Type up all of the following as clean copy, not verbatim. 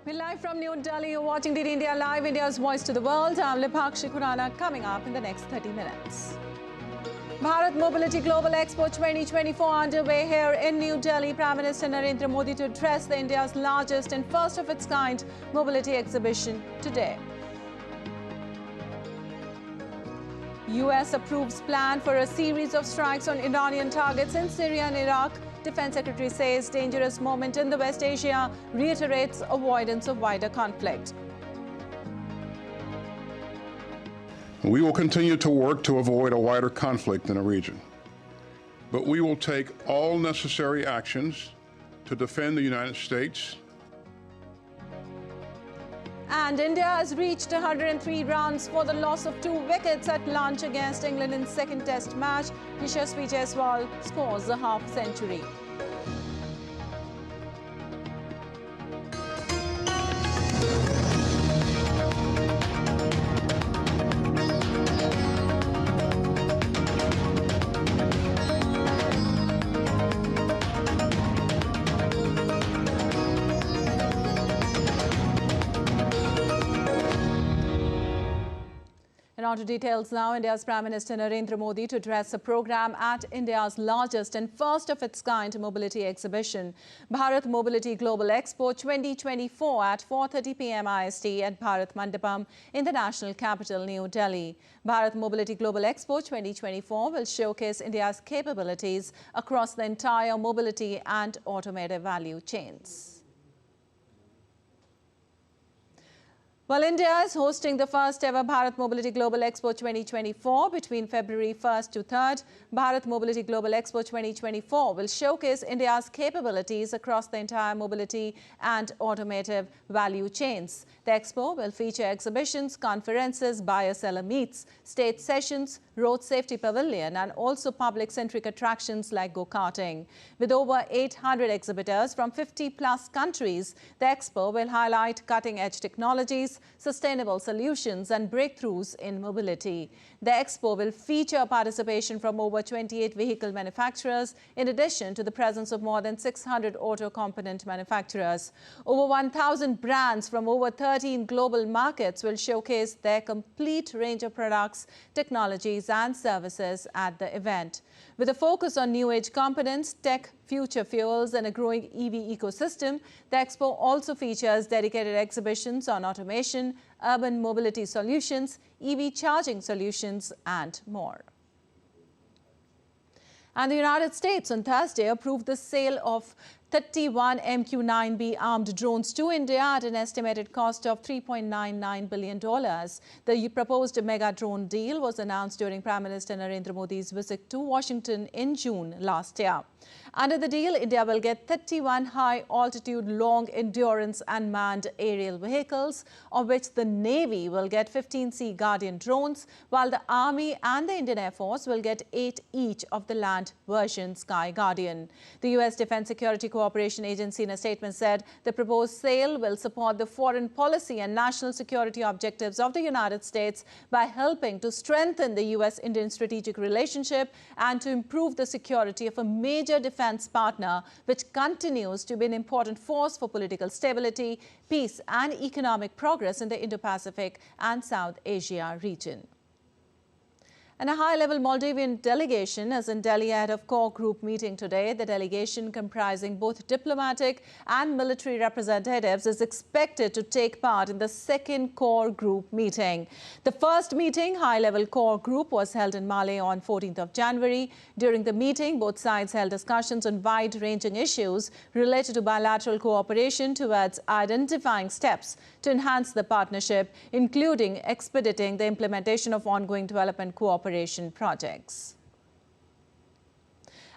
We're live from New Delhi. You're watching DD India Live, India's voice to the world. I'm Lipakshi Khurana, coming up in the next 30 minutes. Bharat Mobility Global Expo 2024 underway here in New Delhi. Prime Minister Narendra Modi to address the India's largest and first of its kind mobility exhibition today. US approves plan for a series of strikes on Iranian targets in Syria and Iraq. Defense Secretary says dangerous moment in the West Asia, reiterates avoidance of wider conflict. We will continue to work to avoid a wider conflict in the region, but we will take all necessary actions to defend the United States. And India has reached 103 runs for the loss of 2 wickets at lunch against England in second test match. Yashasvi Jaiswal scores a half-century. And on to details now. India's Prime Minister Narendra Modi to address a program at India's largest and first of its kind mobility exhibition, Bharat Mobility Global Expo 2024 at 4:30 p.m. IST at Bharat Mandapam in the national capital, New Delhi. Bharat Mobility Global Expo 2024 will showcase India's capabilities across the entire mobility and automotive value chains. Well, India is hosting the first ever Bharat Mobility Global Expo 2024 between February 1st to 3rd. Bharat Mobility Global Expo 2024 will showcase India's capabilities across the entire mobility and automotive value chains. The expo will feature exhibitions, conferences, buyer-seller meets, state sessions, road safety pavilion, and also public-centric attractions like go-karting. With over 800 exhibitors from 50-plus countries, the expo will highlight cutting-edge technologies, sustainable solutions and breakthroughs in mobility. The expo will feature participation from over 28 vehicle manufacturers, in addition to the presence of more than 600 auto component manufacturers. Over 1,000 brands from over 13 global markets will showcase their complete range of products, technologies and services at the event. With a focus on new age components, tech, future fuels and a growing EV ecosystem, the expo also features dedicated exhibitions on automation, urban mobility solutions, EV charging solutions and more. And the United States on Thursday approved the sale of 31 MQ-9B armed drones to India at an estimated cost of $3.99 billion. The proposed mega drone deal was announced during Prime Minister Narendra Modi's visit to Washington in June last year. Under the deal, India will get 31 high-altitude, long-endurance and manned aerial vehicles, of which the Navy will get 15 Sea Guardian drones, while the Army and the Indian Air Force will get 8 each of the land version Sky Guardian. The U.S. Defense Security Cooperation Agency in a statement said the proposed sale will support the foreign policy and national security objectives of the United States by helping to strengthen the U.S.-Indian strategic relationship and to improve the security of a major defense partner, which continues to be an important force for political stability, peace and economic progress in the Indo-Pacific and South Asia region. And a high-level Maldivian delegation is in Delhi ahead of core group meeting today. The delegation, comprising both diplomatic and military representatives, is expected to take part in the second core group meeting. The first meeting, high-level core group, was held in Malé on 14th of January. During the meeting, both sides held discussions on wide-ranging issues related to bilateral cooperation towards identifying steps to enhance the partnership, including expediting the implementation of ongoing development cooperation projects.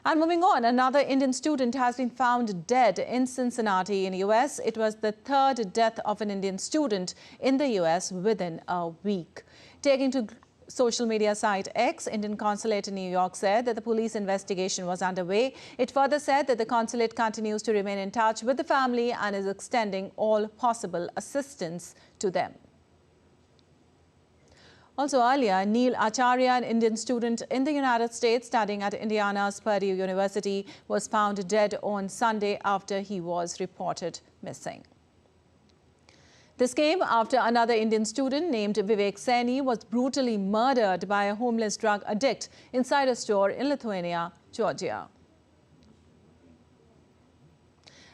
And moving on, another Indian student has been found dead in Cincinnati in the US. It was the third death of an Indian student in the US within a week. Taking to social media site X, Indian consulate in New York said that the police investigation was underway. It further said that the consulate continues to remain in touch with the family and is extending all possible assistance to them. Also earlier, Neil Acharya, an Indian student in the United States studying at Indiana's Purdue University, was found dead on Sunday after he was reported missing. This came after another Indian student named Vivek Saini was brutally murdered by a homeless drug addict inside a store in Lithuania, Georgia.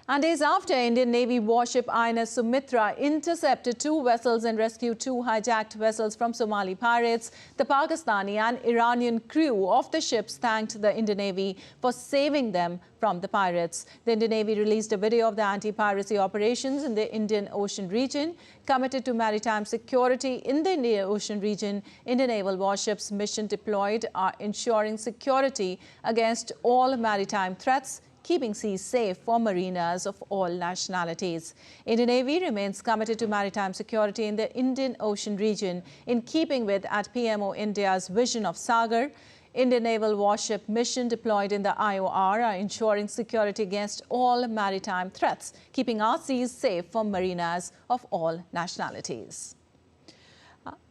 And days after, Indian Navy warship INS Sumitra intercepted 2 vessels and rescued 2 hijacked vessels from Somali pirates, the Pakistani and Iranian crew of the ships thanked the Indian Navy for saving them from the pirates. The Indian Navy released a video of the anti-piracy operations in the Indian Ocean region. Committed to maritime security in the Indian Ocean region, Indian naval warships mission deployed are ensuring security against all maritime threats, keeping seas safe for mariners of all nationalities. Indian Navy remains committed to maritime security in the Indian Ocean region in keeping with at PMO India's vision of Sagar. Indian naval warship mission deployed in the IOR are ensuring security against all maritime threats, keeping our seas safe for mariners of all nationalities.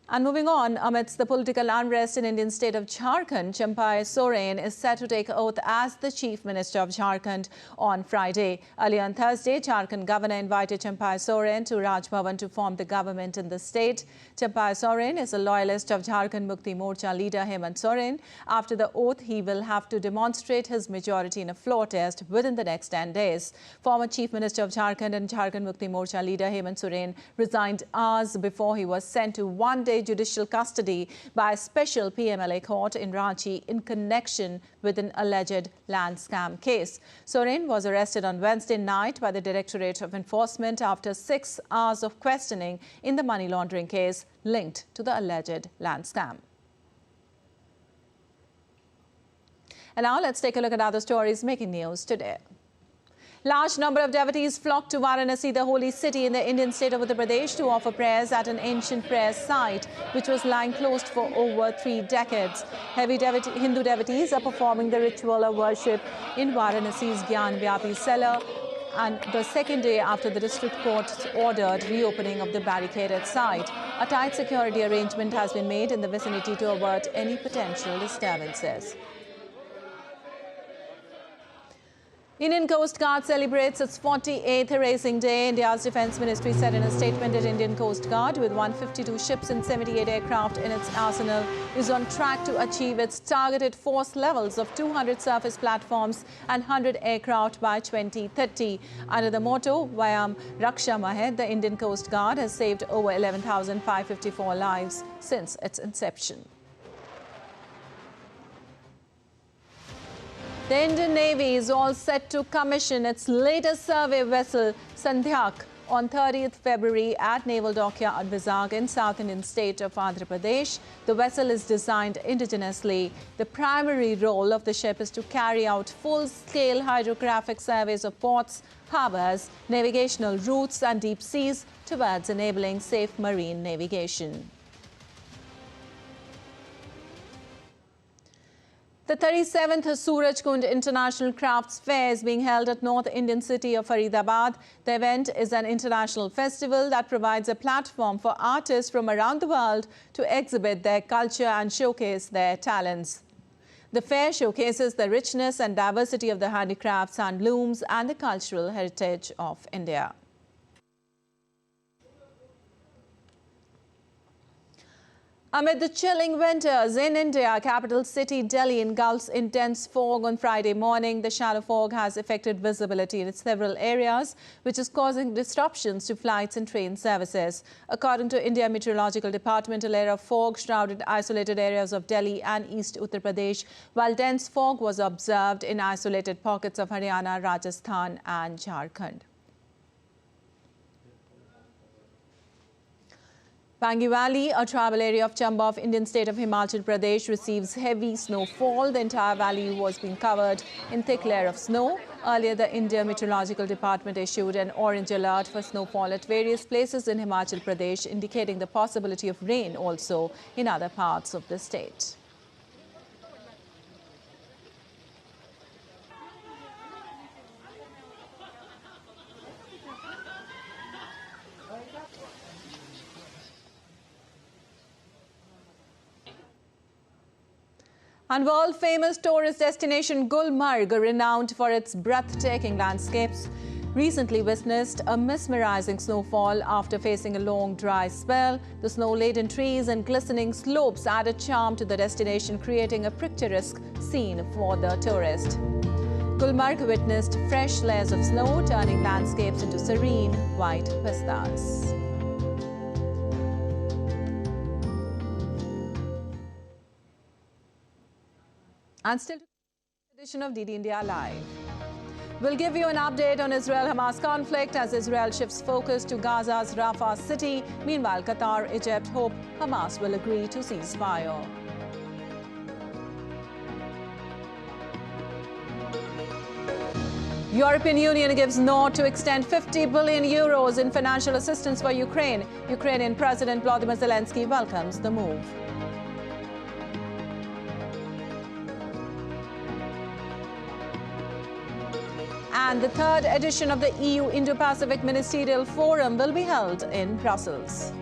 And moving on, amidst the political unrest in Indian state of Jharkhand, Champai Soren is set to take oath as the Chief Minister of Jharkhand on Friday. Earlier on Thursday, Jharkhand governor invited Champai Soren to Raj Bhavan to form the government in the state. Champai Soren is a loyalist of Jharkhand Mukti Morcha leader Hemant Soren. After the oath, he will have to demonstrate his majority in a floor test within the next 10 days. Former Chief Minister of Jharkhand and Jharkhand Mukti Morcha leader Hemant Soren resigned hours before he was sent to one-day judicial custody by a special PMLA court in Ranchi in connection with an alleged land scam case. Soren was arrested on Wednesday night by the Directorate of Enforcement after 6 hours of questioning in the money laundering case linked to the alleged land scam. And now let's take a look at other stories making news today. Large number of devotees flocked to Varanasi, the holy city in the Indian state of Uttar Pradesh, to offer prayers at an ancient prayer site which was lying closed for over 3 decades. Heavy Hindu devotees are performing the ritual of worship in Varanasi's Gyan Vyapi cellar, and the second day after the district court ordered reopening of the barricaded site. A tight security arrangement has been made in the vicinity to avert any potential disturbances. Indian Coast Guard celebrates its 48th Racing Day. India's Defence Ministry said in a statement that Indian Coast Guard, with 152 ships and 78 aircraft in its arsenal, is on track to achieve its targeted force levels of 200 surface platforms and 100 aircraft by 2030. Under the motto, Vayam Raksha Mahed, the Indian Coast Guard has saved over 11,554 lives since its inception. The Indian Navy is all set to commission its latest survey vessel, Sandhyak, on 30th February at Naval Dockyard Vizag in South Indian state of Andhra Pradesh. The vessel is designed indigenously. The primary role of the ship is to carry out full-scale hydrographic surveys of ports, harbours, navigational routes and deep seas towards enabling safe marine navigation. The 37th Surajkund International Crafts Fair is being held at North Indian city of Faridabad. The event is an international festival that provides a platform for artists from around the world to exhibit their culture and showcase their talents. The fair showcases the richness and diversity of the handicrafts, handlooms, and the cultural heritage of India. Amid the chilling winters in India, capital city Delhi engulfs intense fog on Friday morning. The shallow fog has affected visibility in several areas, which is causing disruptions to flights and train services. According to India Meteorological Department, a layer of fog shrouded isolated areas of Delhi and East Uttar Pradesh, while dense fog was observed in isolated pockets of Haryana, Rajasthan and Jharkhand. Bangi Valley, a tribal area of Chamba of Indian state of Himachal Pradesh, receives heavy snowfall. The entire valley was being covered in thick layer of snow. Earlier, the India Meteorological Department issued an orange alert for snowfall at various places in Himachal Pradesh, indicating the possibility of rain also in other parts of the state. And world-famous tourist destination Gulmarg, renowned for its breathtaking landscapes, recently witnessed a mesmerizing snowfall after facing a long dry spell. The snow-laden trees and glistening slopes added charm to the destination, creating a picturesque scene for the tourist. Gulmarg witnessed fresh layers of snow, turning landscapes into serene white vistas. And still to the edition of DD India Live. We'll give you an update on Israel-Hamas conflict as Israel shifts focus to Gaza's Rafah city. Meanwhile, Qatar, Egypt hope Hamas will agree to ceasefire. European Union gives nod to extend 50 billion euros in financial assistance for Ukraine. Ukrainian President Volodymyr Zelensky welcomes the move. And the third edition of the EU Indo-Pacific Ministerial Forum will be held in Brussels.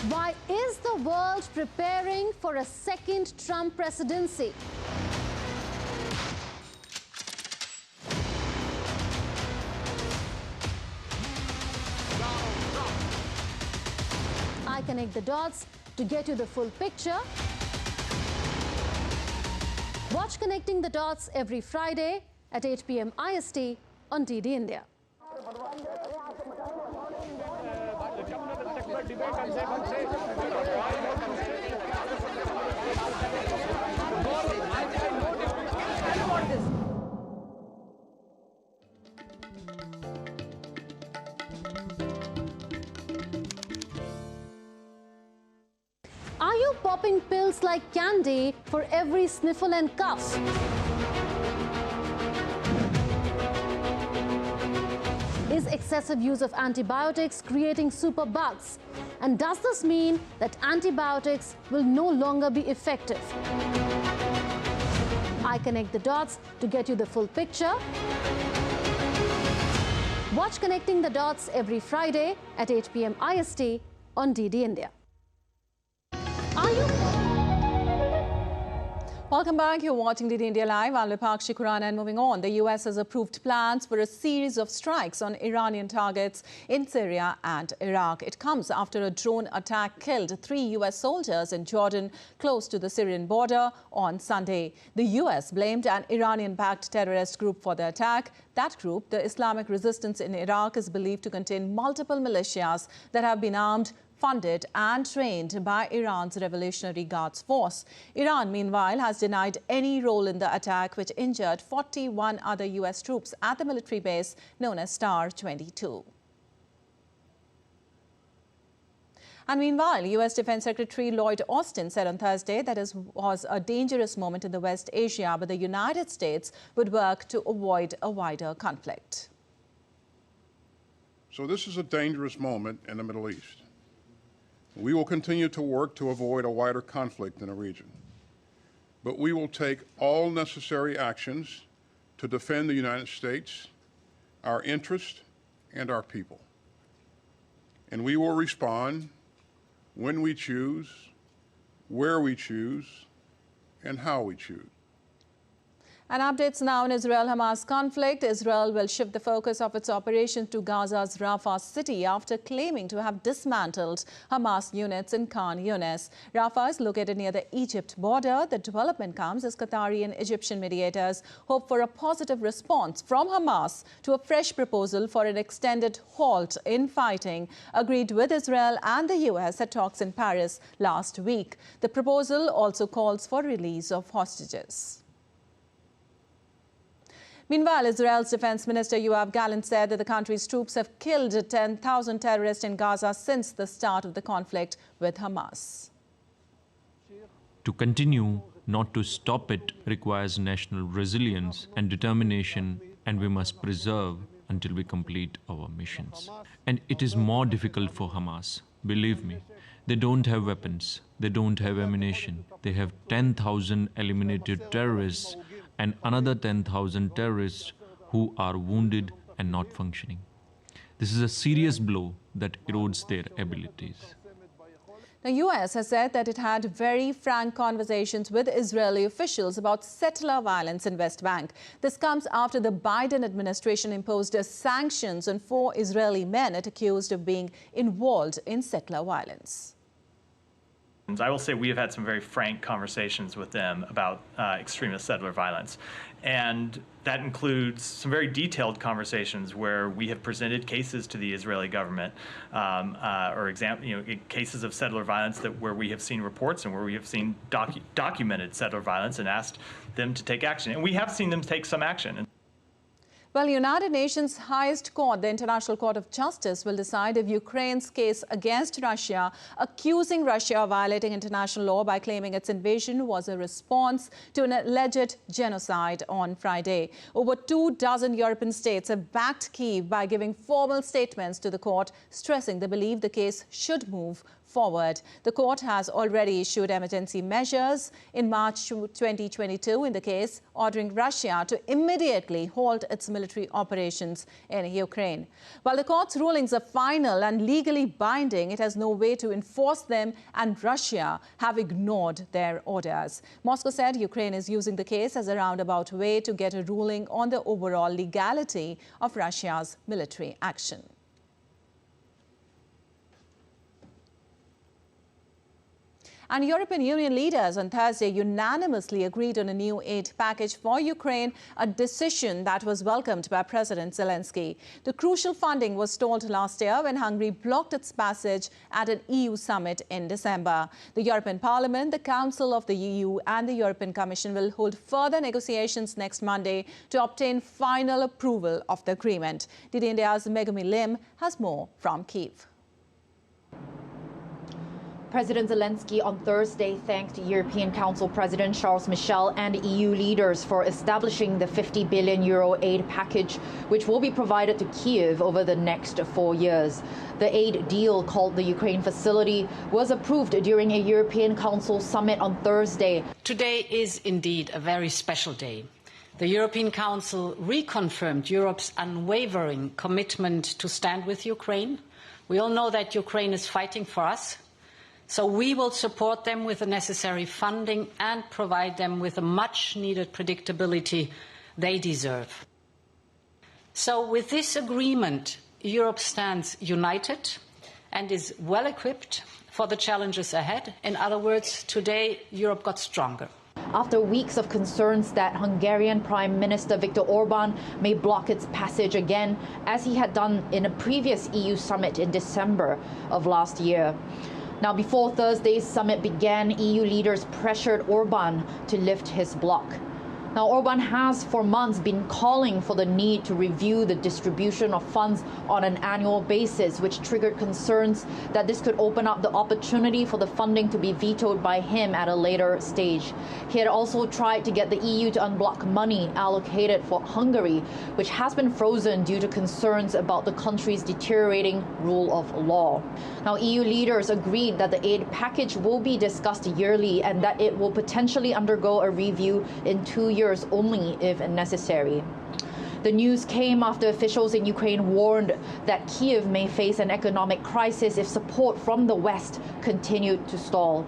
Why is the world preparing for a second Trump presidency? I connect the dots to get you the full picture. Watch Connecting the Dots every Friday at 8 p.m. IST on DD India. Are you popping pills like candy for every sniffle and cough? Is excessive use of antibiotics creating superbugs? And does this mean that antibiotics will no longer be effective? I connect the dots to get you the full picture. Watch Connecting the Dots every Friday at 8 p.m. IST on DD India. Welcome back. You're watching DD India Live. I'm Vipakshi Khurana, and moving on. The US has approved plans for a series of strikes on Iranian targets in Syria and Iraq. It comes after a drone attack killed 3 US soldiers in Jordan, close to the Syrian border, on Sunday. The US blamed an Iranian-backed terrorist group for the attack. That group, the Islamic Resistance in Iraq, is believed to contain multiple militias that have been armed, funded and trained by Iran's Revolutionary Guards Force. Iran, meanwhile, has denied any role in the attack, which injured 41 other US troops at the military base known as Star 22. And meanwhile, US Defense Secretary Lloyd Austin said on Thursday that it was a dangerous moment in the West Asia, but the United States would work to avoid a wider conflict. So this is a dangerous moment in the Middle East. We will continue to work to avoid a wider conflict in the region. But we will take all necessary actions to defend the United States, our interests, and our people. And we will respond when we choose, where we choose, and how we choose. And updates now on Israel-Hamas conflict. Israel will shift the focus of its operations to Gaza's Rafah city after claiming to have dismantled Hamas units in Khan Yunis. Rafah is located near the Egypt border. The development comes as Qatari and Egyptian mediators hope for a positive response from Hamas to a fresh proposal for an extended halt in fighting agreed with Israel and the US at talks in Paris last week. The proposal also calls for release of hostages. Meanwhile, Israel's Defense Minister Yoav Gallant said that the country's troops have killed 10,000 terrorists in Gaza since the start of the conflict with Hamas. To continue, not to stop it, requires national resilience and determination, and we must preserve until we complete our missions. And it is more difficult for Hamas, believe me. They don't have weapons, they don't have ammunition, they have 10,000 eliminated terrorists and another 10,000 terrorists who are wounded and not functioning. This is a serious blow that erodes their abilities. The US has said that it had very frank conversations with Israeli officials about settler violence in West Bank. This comes after the Biden administration imposed sanctions on 4 Israeli men accused of being involved in settler violence. I will say we have had some very frank conversations with them about extremist settler violence. And that includes some very detailed conversations where we have presented cases to the Israeli government, cases of settler violence where we have seen reports and where we have seen documented settler violence and asked them to take action. And we have seen them take some action. Well, United Nations' highest court, the International Court of Justice, will decide if Ukraine's case against Russia, accusing Russia of violating international law by claiming its invasion was a response to an alleged genocide on Friday. Over 24 European states have backed Kyiv by giving formal statements to the court, stressing they believe the case should move forward. The court has already issued emergency measures in March 2022 in the case, ordering Russia to immediately halt its military operations in Ukraine. While the court's rulings are final and legally binding, it has no way to enforce them, and Russia have ignored their orders. Moscow said Ukraine is using the case as a roundabout way to get a ruling on the overall legality of Russia's military action. And European Union leaders on Thursday unanimously agreed on a new aid package for Ukraine, a decision that was welcomed by President Zelensky. The crucial funding was stalled last year when Hungary blocked its passage at an EU summit in December. The European Parliament, the Council of the EU and the European Commission will hold further negotiations next Monday to obtain final approval of the agreement. DD India's Megumi Lim has more from Kyiv. President Zelensky on Thursday thanked European Council President Charles Michel and EU leaders for establishing the €50 billion aid package, which will be provided to Kyiv over the next 4 years. The aid deal, called the Ukraine Facility, was approved during a European Council summit on Thursday. Today is indeed a very special day. The European Council reconfirmed Europe's unwavering commitment to stand with Ukraine. We all know that Ukraine is fighting for us. So we will support them with the necessary funding and provide them with the much-needed predictability they deserve. So with this agreement, Europe stands united and is well-equipped for the challenges ahead. In other words, today, Europe got stronger. After weeks of concerns that Hungarian Prime Minister Viktor Orban may block its passage again, as he had done in a previous EU summit in December of last year. Now, before Thursday's summit began, EU leaders pressured Orban to lift his block. Now, Orban has for months been calling for the need to review the distribution of funds on an annual basis, which triggered concerns that this could open up the opportunity for the funding to be vetoed by him at a later stage. He had also tried to get the EU to unblock money allocated for Hungary, which has been frozen due to concerns about the country's deteriorating rule of law. Now, EU leaders agreed that the aid package will be discussed yearly and that it will potentially undergo a review in 2 years only if necessary. The news came after officials in Ukraine warned that Kyiv may face an economic crisis if support from the West continued to stall.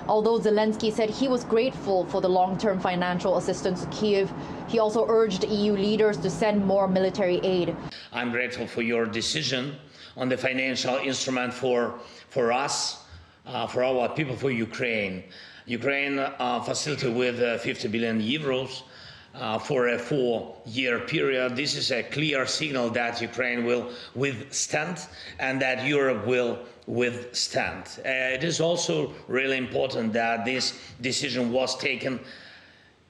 Although Zelensky said he was grateful for the long-term financial assistance to Kyiv, he also urged EU leaders to send more military aid. I'm grateful for your decision on the financial instrument for us, for our people, for Ukraine. Ukraine facility with 50 billion euros for a 4-year period. This is a clear signal that Ukraine will withstand and that Europe will withstand. It is also really important that this decision was taken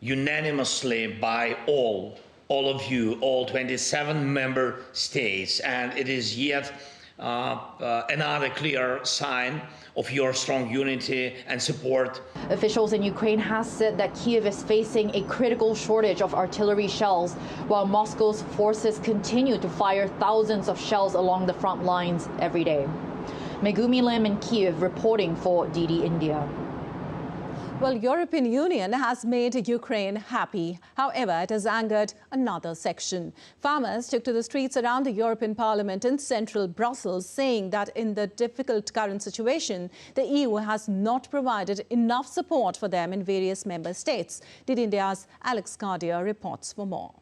unanimously by all of you, all 27 member states, and it is yet another clear sign of your strong unity and support. Officials in Ukraine have said that Kyiv is facing a critical shortage of artillery shells, while Moscow's forces continue to fire thousands of shells along the front lines every day. Megumi Lim in Kyiv reporting for DD India. Well, European Union has made Ukraine happy. However, it has angered another section. Farmers took to the streets around the European Parliament in central Brussels, saying that in the difficult current situation, the EU has not provided enough support for them in various member states. Did India's Alex Cardia reports for more.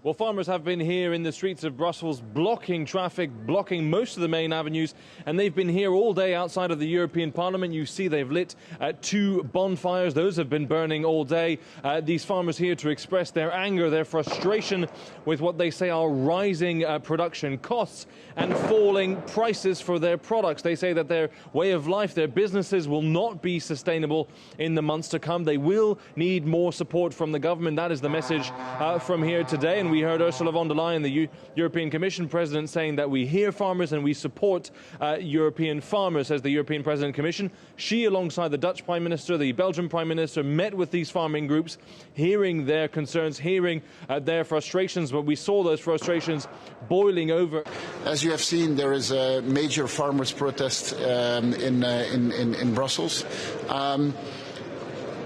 Well, farmers have been here in the streets of Brussels blocking traffic, blocking most of the main avenues, and they've been here all day outside of the European Parliament. You see they've lit 2 bonfires. Those have been burning all day. These farmers here to express their anger, their frustration with what they say are rising production costs and falling prices for their products. They say that their way of life, their businesses will not be sustainable in the months to come. They will need more support from the government. That is the message from here today. And we heard Ursula von der Leyen, the European Commission President, saying that we hear farmers and we support European farmers, as the European President Commission. She, alongside the Dutch Prime Minister, the Belgian Prime Minister, met with these farming groups, hearing their concerns, hearing their frustrations. But we saw those frustrations boiling over. As you have seen, there is a major farmers' protest in Brussels.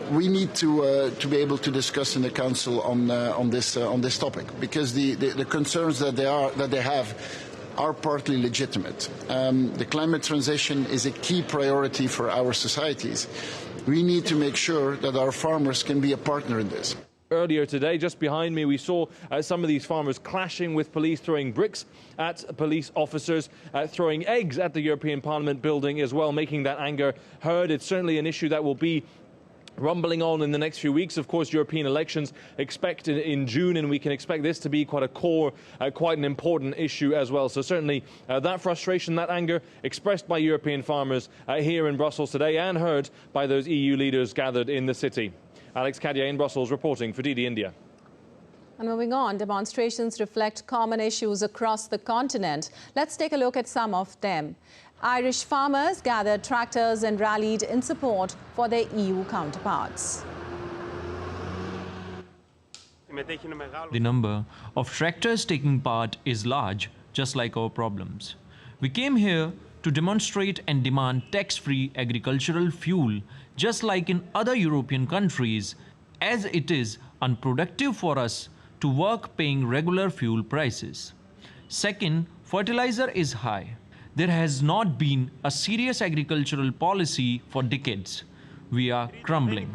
We need to be able to discuss in the Council on this topic, because the concerns that they have are partly legitimate. The climate transition is a key priority for our societies. We need to make sure that our farmers can be a partner in this. Earlier today, just behind me, we saw some of these farmers clashing with police, throwing bricks at police officers, throwing eggs at the European Parliament building as well, making that anger heard. It's certainly an issue that will be rumbling on in the next few weeks. Of course, European elections expected in June, and we can expect this to be quite a core, quite an important issue as well. So certainly that frustration, that anger expressed by European farmers here in Brussels today and heard by those EU leaders gathered in the city. Alex Cardia in Brussels reporting for DD India. And moving on, demonstrations reflect common issues across the continent. Let's take a look at some of them. Irish farmers gathered tractors and rallied in support for their EU counterparts. The number of tractors taking part is large, just like our problems. We came here to demonstrate and demand tax-free agricultural fuel, just like in other European countries, as it is unproductive for us to work paying regular fuel prices. Second, fertilizer is high. There has not been a serious agricultural policy for decades. We are crumbling.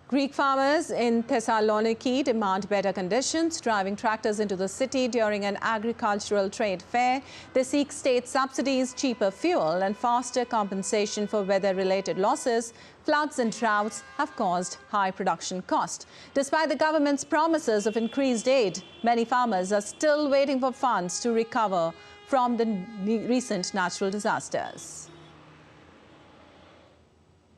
Greek farmers in Thessaloniki demand better conditions, driving tractors into the city during an agricultural trade fair. They seek state subsidies, cheaper fuel and faster compensation for weather-related losses. Floods and droughts have caused high production cost. Despite the government's promises of increased aid, many farmers are still waiting for funds to recover from the recent natural disasters.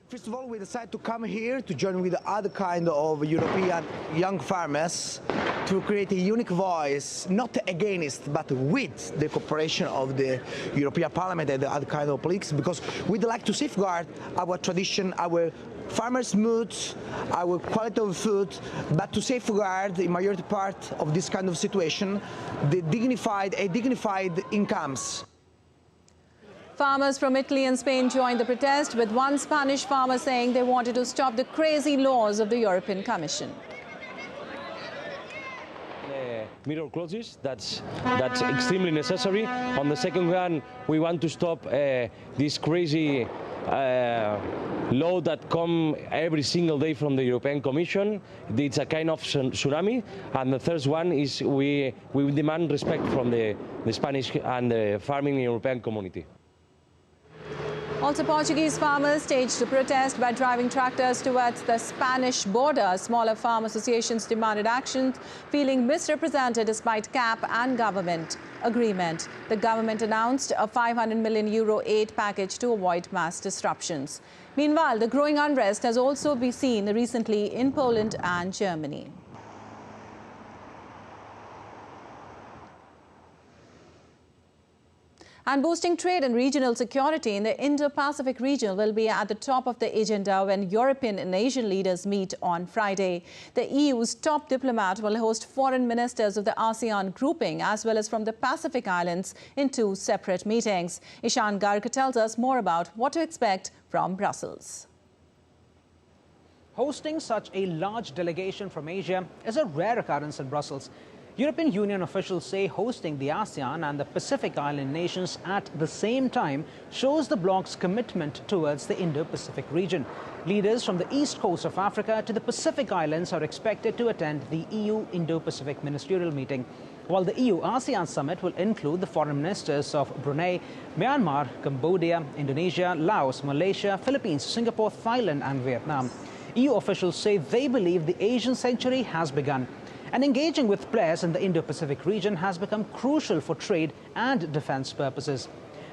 First of all, we decided to come here to join with other kind of European young farmers to create a unique voice, not against, but with the cooperation of the European Parliament and the other kind of politics, because we'd like to safeguard our tradition, our farmers' moods, our quality of food, but to safeguard the majority part of this kind of situation, the dignified incomes. Farmers from Italy and Spain joined the protest, with one Spanish farmer saying they wanted to stop the crazy laws of the European Commission. Mirror clauses, that's extremely necessary. On the second hand, we want to stop this crazy law that come every single day from the European Commission. It's a kind of tsunami. And the third one is we demand respect from the Spanish and the farming European community. Also, Portuguese farmers staged a protest by driving tractors towards the Spanish border. Smaller farm associations demanded action, feeling misrepresented despite CAP and government agreement. The government announced a €500 million aid package to avoid mass disruptions. Meanwhile, the growing unrest has also been seen recently in Poland and Germany. And boosting trade and regional security in the Indo-Pacific region will be at the top of the agenda when European and Asian leaders meet on Friday. The EU's top diplomat will host foreign ministers of the ASEAN grouping as well as from the Pacific Islands in 2 separate meetings. Ishan Garg tells us more about what to expect from Brussels. Hosting such a large delegation from Asia is a rare occurrence in Brussels. European Union officials say hosting the ASEAN and the Pacific Island nations at the same time shows the bloc's commitment towards the Indo-Pacific region. Leaders from the east coast of Africa to the Pacific Islands are expected to attend the EU Indo-Pacific ministerial meeting, while the EU-ASEAN summit will include the foreign ministers of Brunei, Myanmar, Cambodia, Indonesia, Laos, Malaysia, Philippines, Singapore, Thailand and Vietnam. EU officials say they believe the Asian century has begun, and engaging with players in the Indo-Pacific region has become crucial for trade and defense purposes.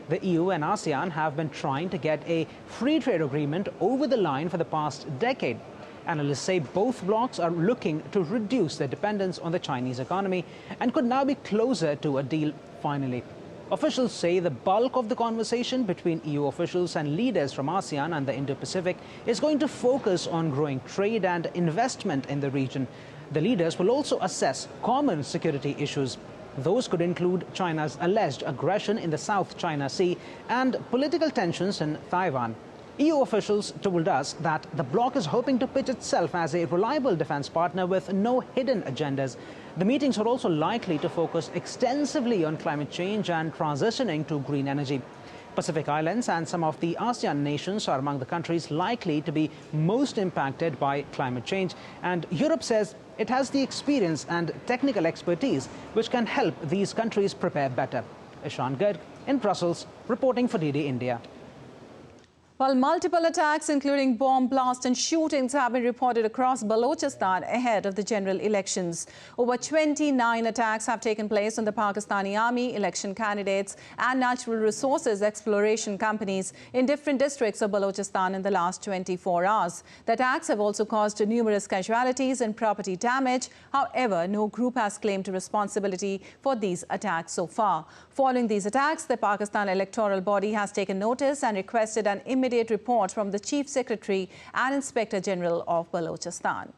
The EU and ASEAN have been trying to get a free trade agreement over the line for the past decade. Analysts say both blocs are looking to reduce their dependence on the Chinese economy and could now be closer to a deal finally. Officials say the bulk of the conversation between EU officials and leaders from ASEAN and the Indo-Pacific is going to focus on growing trade and investment in the region. The leaders will also assess common security issues. Those could include China's alleged aggression in the South China Sea and political tensions in Taiwan. EU officials told us that the bloc is hoping to pitch itself as a reliable defense partner with no hidden agendas. The meetings are also likely to focus extensively on climate change and transitioning to green energy. Pacific Islands and some of the ASEAN nations are among the countries likely to be most impacted by climate change, and Europe says it has the experience and technical expertise which can help these countries prepare better. Ishan Garg in Brussels, reporting for DD India. While multiple attacks, including bomb blasts and shootings, have been reported across Baluchistan ahead of the general elections. Over 29 attacks have taken place on the Pakistani army, election candidates and natural resources exploration companies in different districts of Baluchistan in the last 24 hours. The attacks have also caused numerous casualties and property damage. However, no group has claimed responsibility for these attacks so far. Following these attacks, the Pakistan electoral body has taken notice and requested an immediate report from the Chief Secretary and Inspector General of Baluchistan.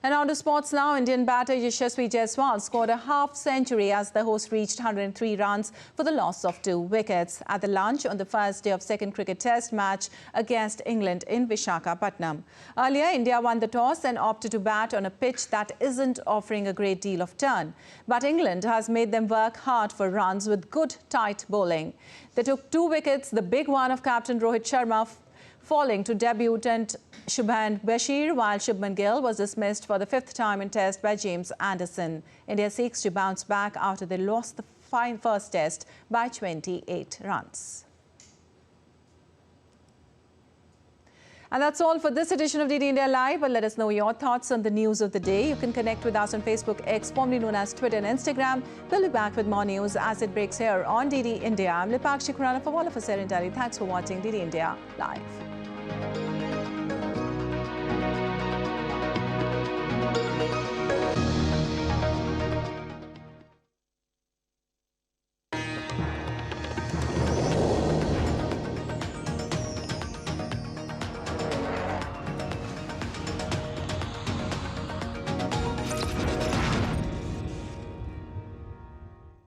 And on to sports now. Indian batter Yashasvi Jaiswal scored a half-century as the host reached 103 runs for the loss of 2 wickets at the lunch on the first day of second cricket test match against England in Visakhapatnam. Earlier, India won the toss and opted to bat on a pitch that isn't offering a great deal of turn. But England has made them work hard for runs with good, tight bowling. They took 2 wickets, the big one of captain Rohit Sharma falling to debutant Shubman Bashir, while Shubman Gill was dismissed for the 5th time in test by James Anderson. India seeks to bounce back after they lost the first test by 28 runs. And that's all for this edition of DD India Live. But let us know your thoughts on the news of the day. You can connect with us on Facebook X, formerly known as Twitter and Instagram. We'll be back with more news as it breaks here on DD India. I'm Lipakshi Khurana from all of us here in Delhi. Thanks for watching DD India Live.